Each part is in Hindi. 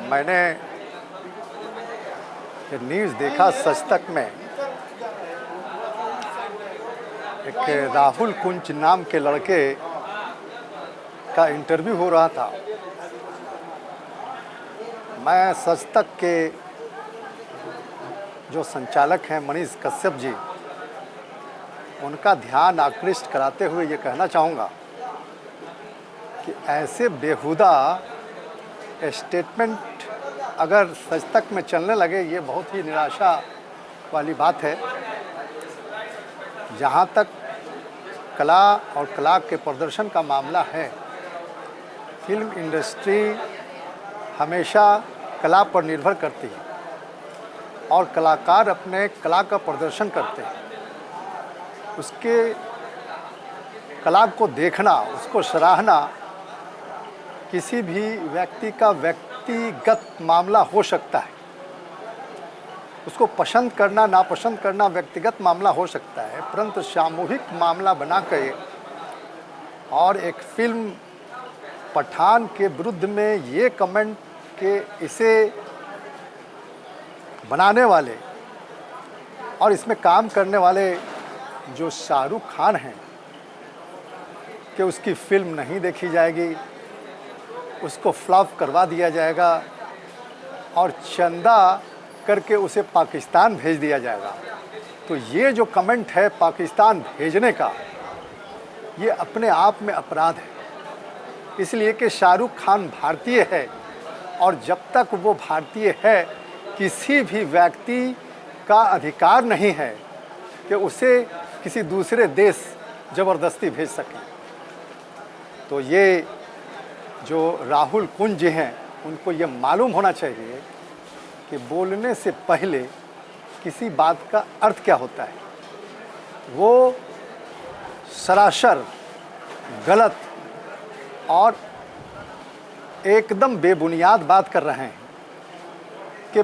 मैंने ये न्यूज़ देखा सच तक में, एक राहुल कुंज नाम के लड़के का इंटरव्यू हो रहा था। मैं सच तक के जो संचालक हैं मनीष कश्यप जी, उनका ध्यान आकृष्ट कराते हुए ये कहना चाहूँगा कि ऐसे बेहुदा स्टेटमेंट अगर सच तक में चलने लगे, ये बहुत ही निराशा वाली बात है। जहाँ तक कला और कला के प्रदर्शन का मामला है, फिल्म इंडस्ट्री हमेशा कला पर निर्भर करती है और कलाकार अपने कला का प्रदर्शन करते हैं। उसके कला को देखना, उसको सराहना किसी भी व्यक्ति का व्यक्तिगत मामला हो सकता है। उसको पसंद करना नापसंद करना व्यक्तिगत मामला हो सकता है, परंतु सामूहिक मामला बना के और एक फिल्म पठान के विरुद्ध में ये कमेंट के इसे बनाने वाले और इसमें काम करने वाले जो शाहरुख खान हैं कि उसकी फिल्म नहीं देखी जाएगी, उसको फ्लॉप करवा दिया जाएगा और चंदा करके उसे पाकिस्तान भेज दिया जाएगा। तो ये जो कमेंट है पाकिस्तान भेजने का, ये अपने आप में अपराध है। इसलिए कि शाहरुख खान भारतीय है और जब तक वो भारतीय है, किसी भी व्यक्ति का अधिकार नहीं है कि उसे किसी दूसरे देश ज़बरदस्ती भेज सके। तो ये जो राहुल कुंज हैं, उनको ये मालूम होना चाहिए कि बोलने से पहले किसी बात का अर्थ क्या होता है। वो सरासर गलत और एकदम बेबुनियाद बात कर रहे हैं कि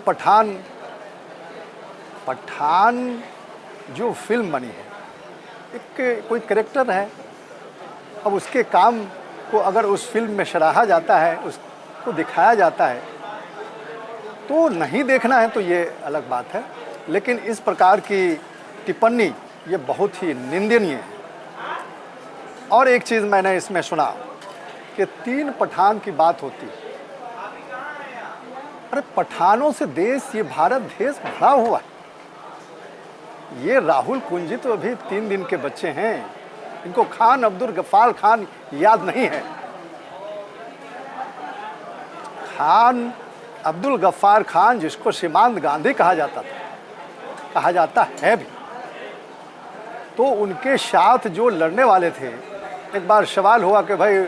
पठान जो फिल्म बनी है, एक कोई कैरेक्टर है, अब उसके काम को अगर उस फिल्म में सराहा जाता है, उसको दिखाया जाता है, तो नहीं देखना है तो ये अलग बात है। लेकिन इस प्रकार की टिप्पणी ये बहुत ही निंदनीय है। और एक चीज़ मैंने इसमें सुना कि 3 पठान की बात होती है। अरे पठानों से देश, ये भारत देश भरा हुआ है। ये राहुल कुंजी तो अभी 3 दिन के बच्चे हैं, इनको खान अब्दुल गफ्फार खान याद नहीं है। खान अब्दुल गफ्फार खान, जिसको सीमांत गांधी कहा जाता था, कहा जाता है भी, तो उनके साथ जो लड़ने वाले थे, एक बार सवाल हुआ कि भाई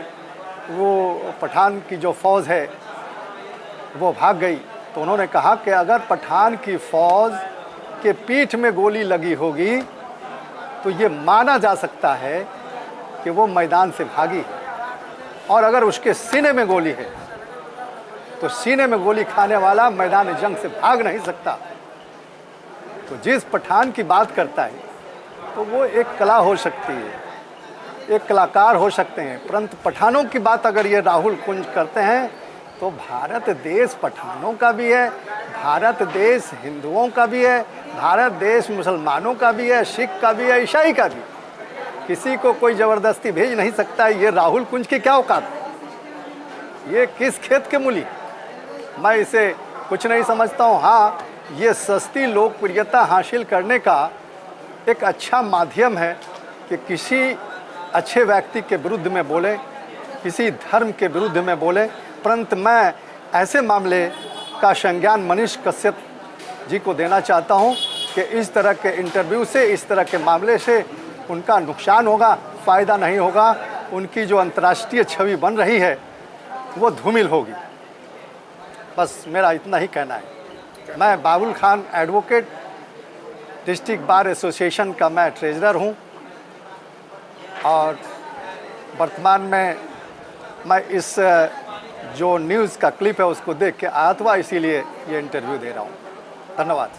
वो पठान की जो फ़ौज है वो भाग गई, तो उन्होंने कहा कि अगर पठान की फ़ौज के पीठ में गोली लगी होगी तो ये माना जा सकता है कि वो मैदान से भागी है, और अगर उसके सीने में गोली है तो सीने में गोली खाने वाला मैदान जंग से भाग नहीं सकता। तो जिस पठान की बात करता है तो वो एक कला हो सकती है, एक कलाकार हो सकते हैं, परंतु पठानों की बात अगर ये राहुल कुंज करते हैं तो भारत देश पठानों का भी है, भारत देश हिंदुओं का भी है, भारत देश मुसलमानों का भी है, सिख का भी है, ईसाई का भी। किसी को कोई ज़बरदस्ती भेज नहीं सकता है। ये राहुल कुंज की क्या औकात है? ये किस खेत के मूली? मैं इसे कुछ नहीं समझता हूँ। हाँ, ये सस्ती लोकप्रियता हासिल करने का एक अच्छा माध्यम है कि किसी अच्छे व्यक्ति के विरुद्ध में बोले, किसी धर्म के विरुद्ध में बोले, परंतु मैं ऐसे मामले का संज्ञान मनीष कश्यप जी को देना चाहता हूं कि इस तरह के इंटरव्यू से, इस तरह के मामले से उनका नुकसान होगा, फ़ायदा नहीं होगा। उनकी जो अंतर्राष्ट्रीय छवि बन रही है वो धूमिल होगी। बस मेरा इतना ही कहना है। मैं Babul Khan advocate, district bar association का मैं ट्रेजरर हूं और वर्तमान में मैं इस जो न्यूज़ का क्लिप है उसको देख के आया था, इसीलिए ये इंटरव्यू दे रहा हूँ। धन्यवाद।